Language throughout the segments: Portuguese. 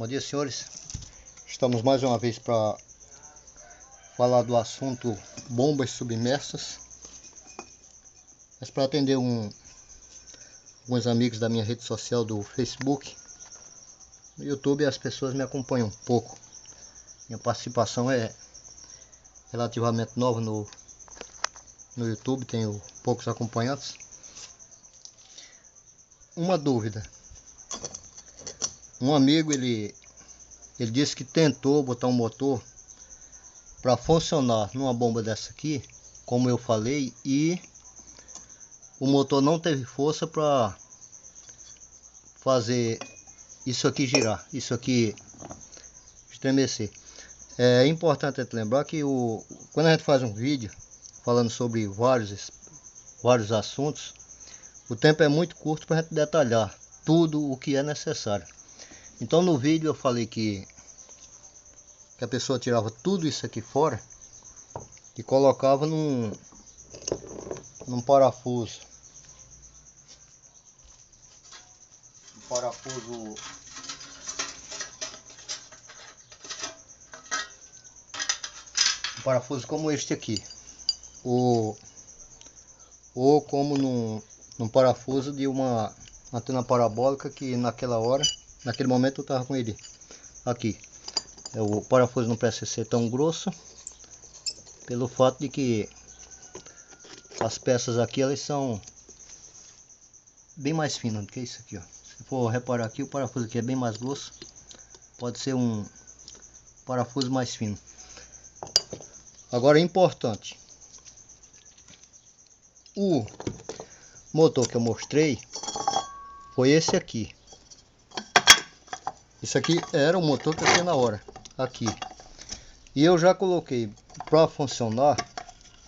Bom dia, senhores. Estamos mais uma vez para falar do assunto bombas submersas. Mas para atender alguns amigos da minha rede social do Facebook. No YouTube as pessoas me acompanham um pouco. Minha participação é relativamente nova no YouTube, tenho poucos acompanhantes. Uma dúvida. Um amigo, ele disse que tentou botar um motor para funcionar numa bomba dessa aqui, como eu falei, e o motor não teve força para fazer isso aqui girar, isso aqui estremecer. É importante lembrar que quando a gente faz um vídeo falando sobre vários assuntos, o tempo é muito curto para a gente detalhar tudo o que é necessário. Então no vídeo eu falei que a pessoa tirava tudo isso aqui fora e colocava num parafuso. Um parafuso como este aqui. Ou como num parafuso de uma antena parabólica, que naquele momento eu estava com ele aqui. O parafuso não precisa ser tão grosso, pelo fato de que as peças aqui elas são bem mais finas do que isso aqui, ó. Se for reparar aqui, o parafuso aqui é bem mais grosso, pode ser um parafuso mais fino. Agora é importante, o motor que eu mostrei foi esse aqui. Isso aqui era o motor que eu tinha na hora, aqui. E eu já coloquei para funcionar,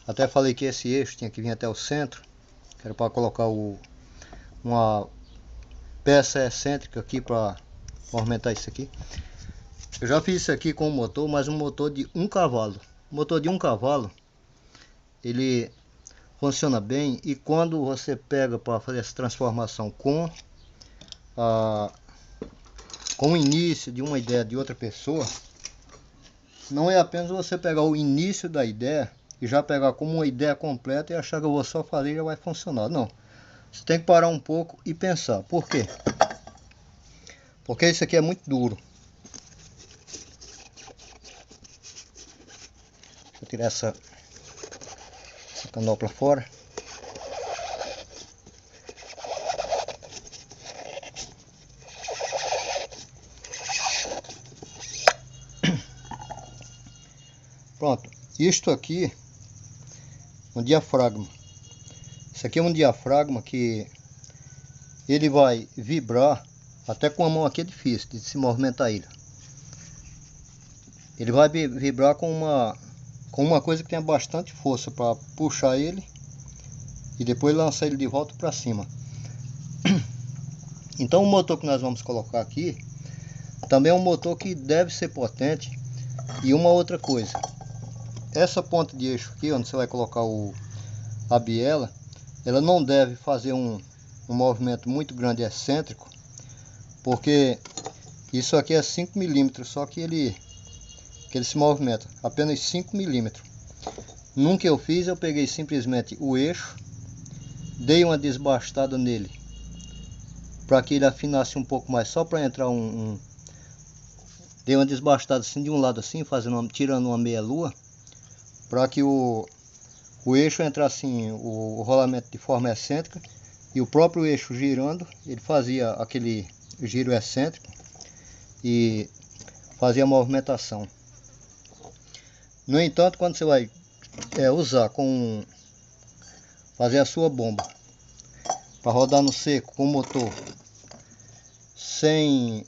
até falei que esse eixo tinha que vir até o centro, que era para colocar uma peça excêntrica aqui para aumentar isso aqui. Eu já fiz isso aqui com o motor, mas um motor de 1 cavalo. O motor de 1 cavalo, ele funciona bem, e quando você pega para fazer essa transformação com o início de uma ideia de outra pessoa, não é apenas você pegar o início da ideia e já pegar como uma ideia completa e achar que eu vou só fazer e já vai funcionar. Não. Você tem que parar um pouco e pensar. Por quê? Porque isso aqui é muito duro. Deixa eu tirar essa canopla fora. Pronto. Isto aqui é um diafragma. Isso aqui é um diafragma que ele vai vibrar. Até com a mão aqui é difícil de se movimentar ele. Ele vai vibrar com uma coisa que tem bastante força para puxar ele e depois lançar ele de volta para cima. Então o motor que nós vamos colocar aqui também é um motor que deve ser potente. E uma outra coisa, essa ponta de eixo aqui, onde você vai colocar a biela, ela não deve fazer um movimento muito grande excêntrico, porque isso aqui é 5 milímetros, só que ele se movimenta apenas 5 milímetros. Num que eu fiz, eu peguei simplesmente o eixo, dei uma desbastada nele para que ele afinasse um pouco mais, só para entrar dei uma desbastada assim de um lado assim, tirando uma meia lua, para que o eixo entrasse assim, o rolamento de forma excêntrica, e o próprio eixo girando, ele fazia aquele giro excêntrico e fazia a movimentação. No entanto, quando você vai fazer a sua bomba para rodar no seco com o motor sem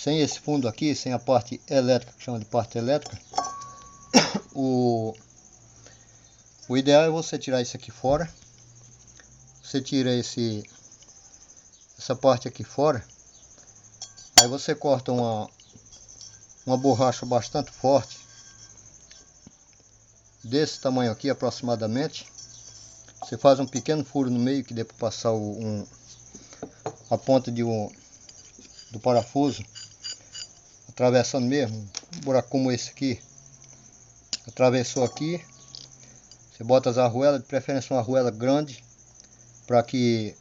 esse fundo aqui, sem a parte elétrica, que chama de parte elétrica, o ideal é você tirar isso aqui fora. Você tira essa parte aqui fora, aí você corta uma borracha bastante forte, desse tamanho aqui aproximadamente. Você faz um pequeno furo no meio, que dê para passar a ponta de do parafuso, atravessando mesmo, um buraco como esse aqui, atravessou aqui, você bota as arruelas, de preferência uma arruela grande, para que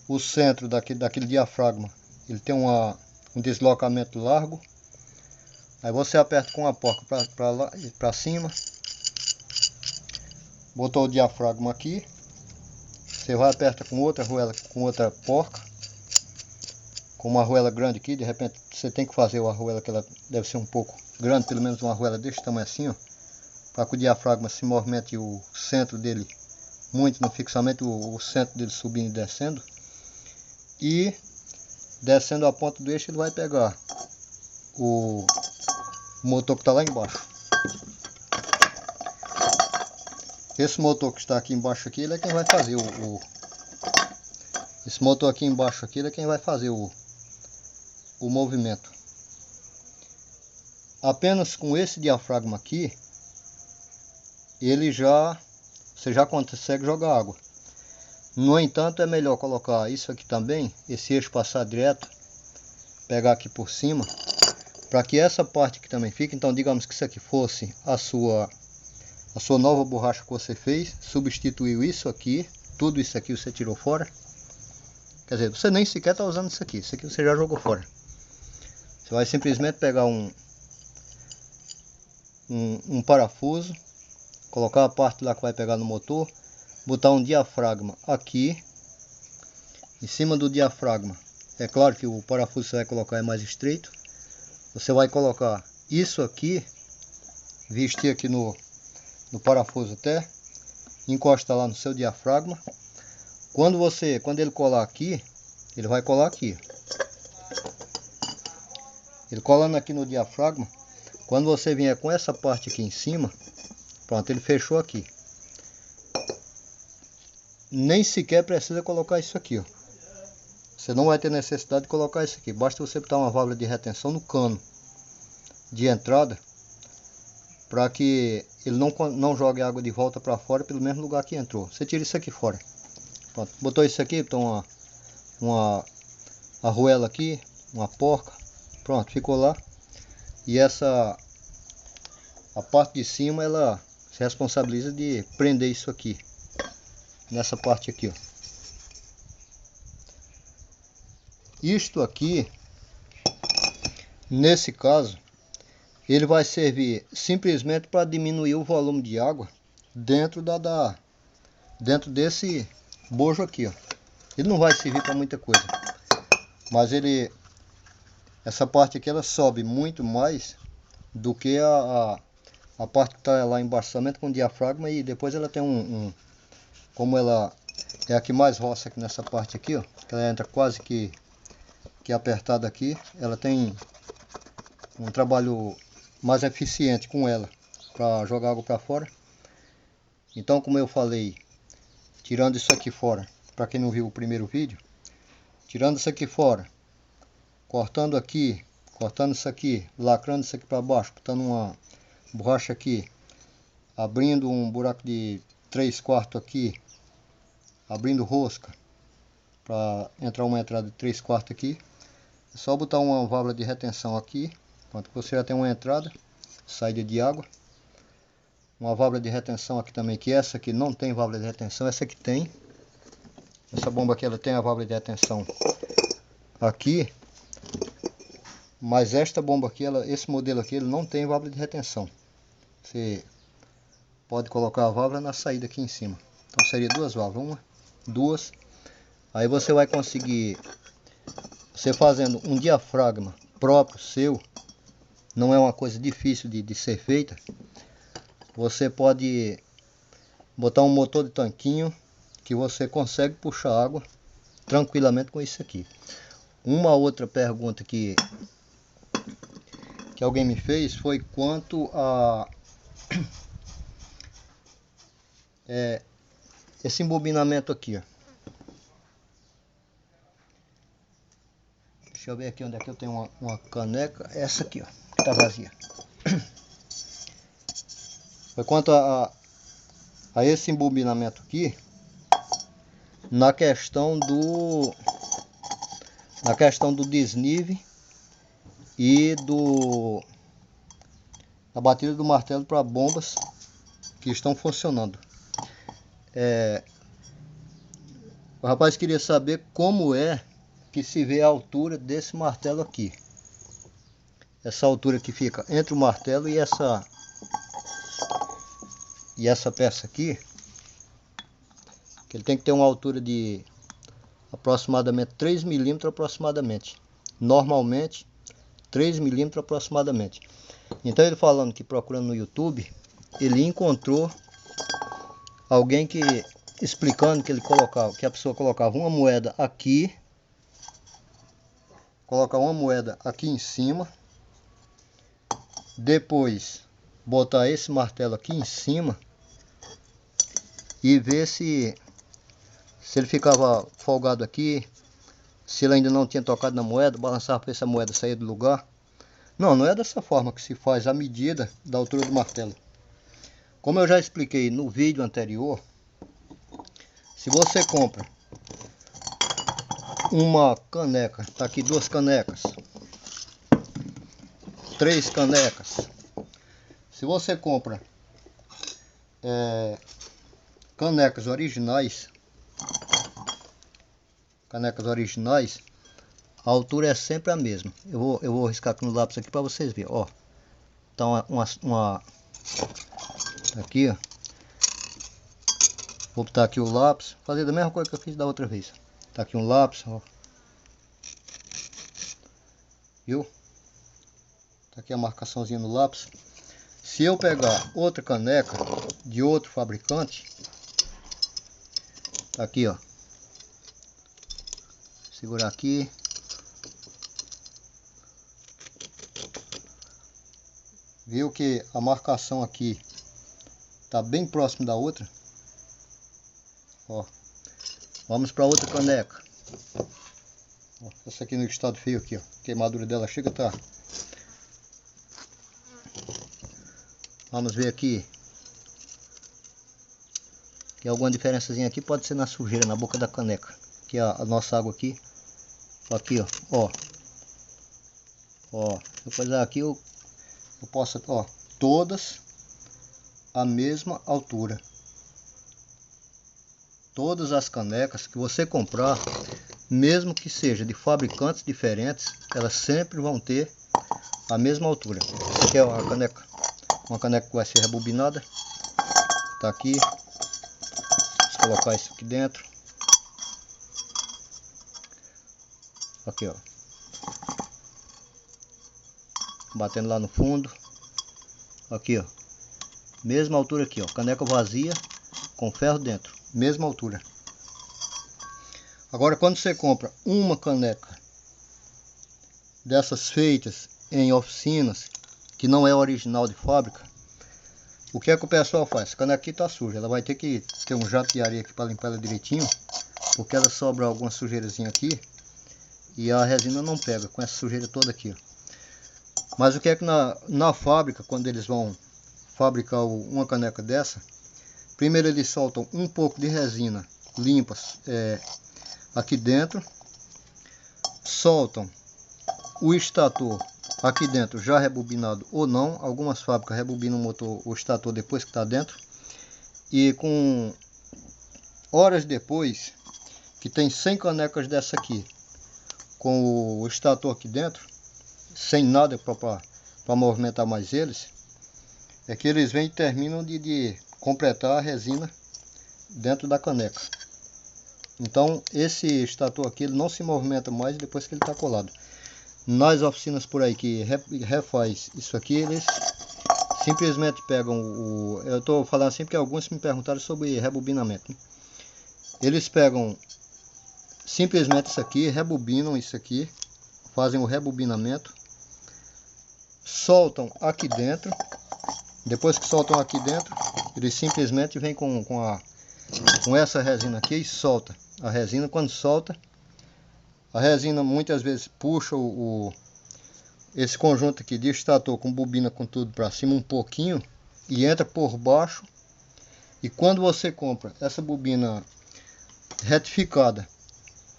o centro daquele diafragma, ele tem um deslocamento largo. Aí você aperta com a porca para cima, botou o diafragma aqui, você vai aperta com outra arruela, com outra porca, com uma arruela grande aqui. De repente você tem que fazer a arruela, que ela deve ser um pouco grande, pelo menos uma arruela desse tamanho assim, ó, para que o diafragma se movimente o centro dele muito, não fique somente o centro dele subindo e descendo. E descendo a ponta do eixo, ele vai pegar o motor que está lá embaixo. Esse motor que está aqui embaixo aqui, ele é quem vai fazer esse motor aqui embaixo aqui, ele é quem vai fazer o movimento. Apenas com esse diafragma aqui, você já consegue jogar água. No entanto, é melhor colocar isso aqui também, esse eixo passar direto, pegar aqui por cima, para que essa parte aqui também fique. Então, digamos que isso aqui fosse a sua nova borracha que você fez, substituiu isso aqui, tudo isso aqui você tirou fora. Quer dizer, você nem sequer está usando isso aqui você já jogou fora. Você vai simplesmente pegar um parafuso, colocar a parte lá que vai pegar no motor, botar um diafragma aqui, em cima do diafragma. É claro que o parafuso que você vai colocar é mais estreito. Você vai colocar isso aqui, vestir aqui no parafuso até encostar lá no seu diafragma. Quando ele colar aqui, ele vai colar aqui. Ele colando aqui no diafragma, quando você vier com essa parte aqui em cima, pronto, ele fechou aqui. Nem sequer precisa colocar isso aqui, ó. Você não vai ter necessidade de colocar isso aqui. Basta você botar uma válvula de retenção no cano de entrada, para que ele não jogue água de volta para fora pelo mesmo lugar que entrou. Você tira isso aqui fora. Pronto, botou isso aqui, botou uma arruela aqui, uma porca. Pronto, ficou lá. E a parte de cima, ela se responsabiliza de prender isso aqui, nessa parte aqui, ó. Isto aqui, nesse caso, ele vai servir simplesmente para diminuir o volume de água dentro dentro desse bojo aqui, ó. Ele não vai servir para muita coisa, mas essa parte aqui ela sobe muito mais do que a parte que está lá embaixo, somente com o diafragma. E depois ela tem como ela é a que mais roça aqui nessa parte aqui, ó, que ela entra quase que apertada aqui, ela tem um trabalho mais eficiente com ela para jogar água para fora. Então, como eu falei, tirando isso aqui fora, para quem não viu o primeiro vídeo, tirando isso aqui fora, cortando aqui, cortando isso aqui, lacrando isso aqui para baixo, botando uma borracha aqui, abrindo um buraco de 3/4 aqui, abrindo rosca para entrar uma entrada de 3/4 aqui. É só botar uma válvula de retenção aqui. Pronto, você já tem uma entrada, saída de água. Uma válvula de retenção aqui também, que essa aqui não tem válvula de retenção, essa aqui tem. Essa bomba aqui ela tem a válvula de retenção aqui, mas esta bomba aqui, esse modelo aqui, ele não tem válvula de retenção. Você pode colocar a válvula na saída aqui em cima. Então seria duas válvulas, uma, duas. Aí você vai conseguir, você fazendo um diafragma próprio seu, não é uma coisa difícil de ser feita. Você pode botar um motor de tanquinho que você consegue puxar água tranquilamente com isso aqui. Uma outra pergunta que alguém me fez foi quanto a esse embobinamento aqui, ó. Deixa eu ver aqui onde é que eu tenho uma caneca. Essa aqui, ó, que tá vazia. Foi quanto a esse embobinamento aqui, na questão na questão do desnível e da batida do martelo para bombas que estão funcionando. O rapaz queria saber como é que se vê a altura desse martelo aqui. Essa altura que fica entre o martelo e essa peça aqui, que ele tem que ter uma altura de aproximadamente 3 milímetros aproximadamente. Normalmente 3 milímetros aproximadamente. Então ele falando que procurando no YouTube, ele encontrou alguém que explicando que a pessoa colocava uma moeda aqui, colocar uma moeda aqui em cima, depois botar esse martelo aqui em cima e ver se ele ficava folgado aqui, se ele ainda não tinha tocado na moeda, balançava para essa moeda sair do lugar. Não é dessa forma que se faz a medida da altura do martelo. Como eu já expliquei no vídeo anterior, se você compra uma caneca, tá aqui 2 canecas, 3 canecas, se você compra canecas originais, a altura é sempre a mesma. Eu vou riscar aqui no lápis aqui para vocês verem, ó. Então aqui, ó. Vou botar aqui o lápis, fazer da mesma coisa que eu fiz da outra vez. Tá aqui um lápis, ó. Viu? Tá aqui a marcaçãozinha no lápis. Se eu pegar outra caneca de outro fabricante, tá aqui, ó. Segurar aqui. Viu que a marcação aqui tá bem próximo da outra? Ó. Vamos para outra caneca. Ó, essa aqui no estado feio aqui, ó. A queimadura dela chega, tá. Vamos ver aqui. Que alguma diferençazinha aqui pode ser na sujeira, na boca da caneca. Que a nossa água aqui. Aqui, ó. Ó. Depois aqui eu posso, ó. Todas a mesma altura. Todas as canecas que você comprar, mesmo que seja de fabricantes diferentes, elas sempre vão ter a mesma altura. Essa aqui é a caneca, uma caneca que vai ser rebobinada. Tá aqui. Vamos colocar isso aqui dentro. Aqui, ó. Batendo lá no fundo. Aqui, ó. Mesma altura aqui, ó. Caneca vazia com ferro dentro. Mesma altura. Agora, quando você compra uma caneca dessas feitas em oficinas, que não é original de fábrica, o que é que o pessoal faz? A caneca aqui tá suja. Ela vai ter que ter um jato de areia aqui para limpar ela direitinho, porque ela sobra alguma sujeirazinha aqui e a resina não pega com essa sujeira toda aqui, ó. Mas o que é que na fábrica, quando eles vão fabricar uma caneca dessa, primeiro eles soltam um pouco de resina limpas aqui dentro, soltam o estator aqui dentro já rebobinado ou não. Algumas fábricas rebobinam o estator depois que está dentro, e com horas depois que tem 100 canecas dessa aqui com o estator aqui dentro, sem nada para movimentar mais eles, é que eles vêm e terminam de completar a resina dentro da caneca. Então esse estator aqui ele não se movimenta mais depois que ele está colado. Nas oficinas por aí que refaz isso aqui, eles simplesmente pegam eu estou falando assim porque alguns me perguntaram sobre rebobinamento, né? Eles pegam simplesmente isso aqui, rebobinam isso aqui, fazem o rebobinamento, soltam aqui dentro. Depois que soltam aqui dentro, eles simplesmente vêm com essa resina aqui e solta a resina. Quando solta, a resina muitas vezes puxa esse conjunto aqui de estator com bobina com tudo para cima um pouquinho e entra por baixo. E quando você compra essa bobina retificada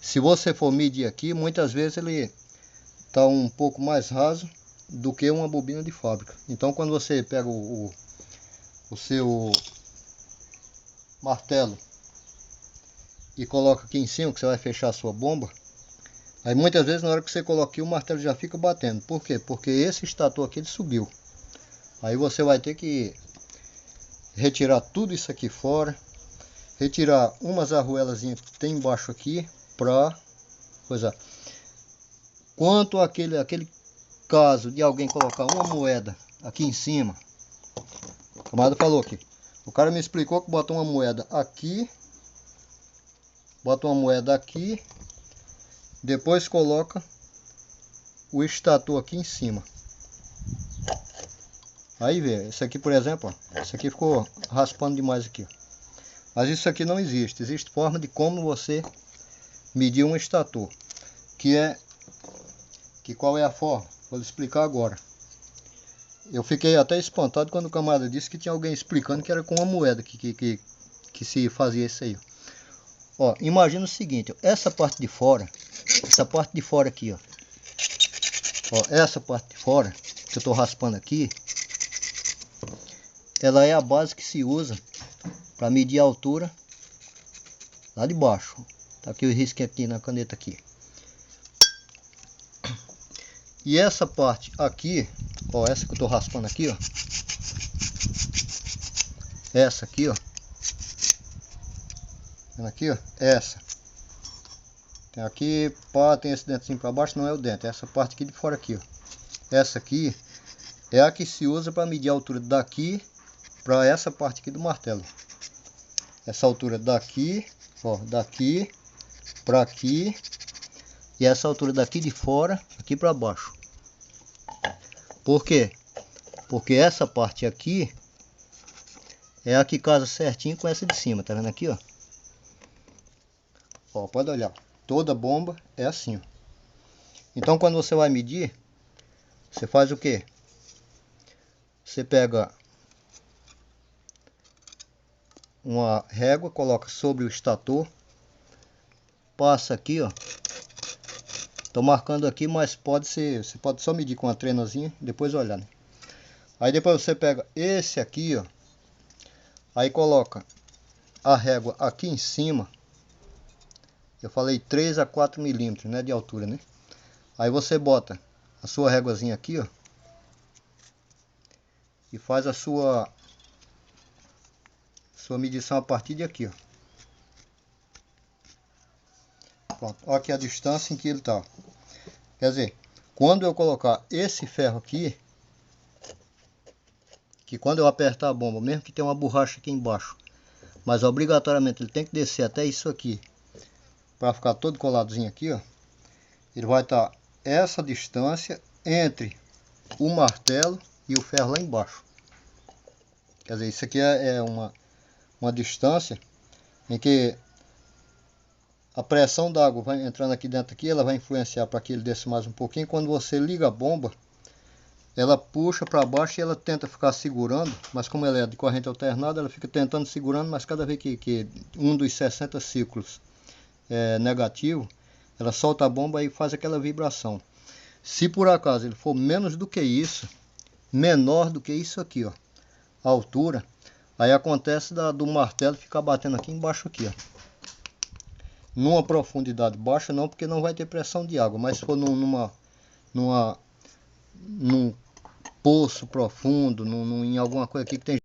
se você for medir aqui, muitas vezes ele está um pouco mais raso do que uma bobina de fábrica. Então quando você pega o seu martelo e coloca aqui em cima, que você vai fechar a sua bomba, aí muitas vezes na hora que você coloca aqui, o martelo já fica batendo. Por quê? Porque esse estator aqui ele subiu. Aí você vai ter que retirar tudo isso aqui fora, retirar umas arruelazinhas que tem embaixo aqui, para coisa. Quanto aquele caso de alguém colocar uma moeda aqui em cima, o camarada falou aqui, o cara me explicou que bota uma moeda aqui, bota uma moeda aqui, depois coloca o estator aqui em cima. Aí vê, esse aqui por exemplo, ó, esse aqui ficou raspando demais aqui, ó. Mas isso aqui não existe. Existe forma de como você medir um estator, qual é a forma? Vou lhe explicar agora. Eu fiquei até espantado quando o camarada disse que tinha alguém explicando que era com uma moeda que se fazia isso aí. Ó, imagina o seguinte, ó, essa parte de fora aqui, ó, essa parte de fora que eu tô raspando aqui, ela é a base que se usa para medir a altura lá de baixo. Tá aqui o risco aqui na caneta aqui. E essa parte aqui, ó, essa que eu tô raspando aqui, ó, essa aqui, ó, vendo aqui, ó, essa tem aqui, pá, tem esse dentezinho para baixo, não é o dente, é essa parte aqui de fora aqui, ó. Essa aqui é a que se usa para medir a altura daqui para essa parte aqui do martelo. Essa altura daqui, ó, daqui para aqui, e essa altura daqui de fora aqui para baixo. Por quê? Porque essa parte aqui é a que casa certinho com essa de cima, tá vendo aqui, ó? Ó, pode olhar, toda bomba é assim, ó. Então quando você vai medir, você faz o quê? Você pega uma régua, coloca sobre o estator, passa aqui, ó. Tô marcando aqui, mas pode ser, você pode só medir com uma trenazinha, depois olhar, né? Aí depois você pega esse aqui, ó. Aí coloca a régua aqui em cima. Eu falei 3 a 4 milímetros, né, de altura, né? Aí você bota a sua réguazinha aqui, ó. E faz a sua medição a partir de aqui, ó. Pronto, olha aqui a distância em que ele tá. Quer dizer, quando eu colocar esse ferro aqui, que quando eu apertar a bomba, mesmo que tenha uma borracha aqui embaixo, mas obrigatoriamente ele tem que descer até isso aqui, para ficar todo coladozinho aqui, ó. Ele vai estar essa distância entre o martelo e o ferro lá embaixo. Quer dizer, isso aqui é uma distância em que a pressão da água vai entrando aqui dentro aqui, ela vai influenciar para que ele desça mais um pouquinho. Quando você liga a bomba, ela puxa para baixo e ela tenta ficar segurando, mas como ela é de corrente alternada, ela fica tentando segurando, mas cada vez que um dos 60 ciclos é negativo, ela solta a bomba e faz aquela vibração. Se por acaso ele for menos do que isso, menor do que isso aqui, ó, a altura, aí acontece do martelo ficar batendo aqui embaixo aqui, ó. Numa profundidade baixa não, porque não vai ter pressão de água, mas se for num poço profundo, em alguma coisa aqui que tem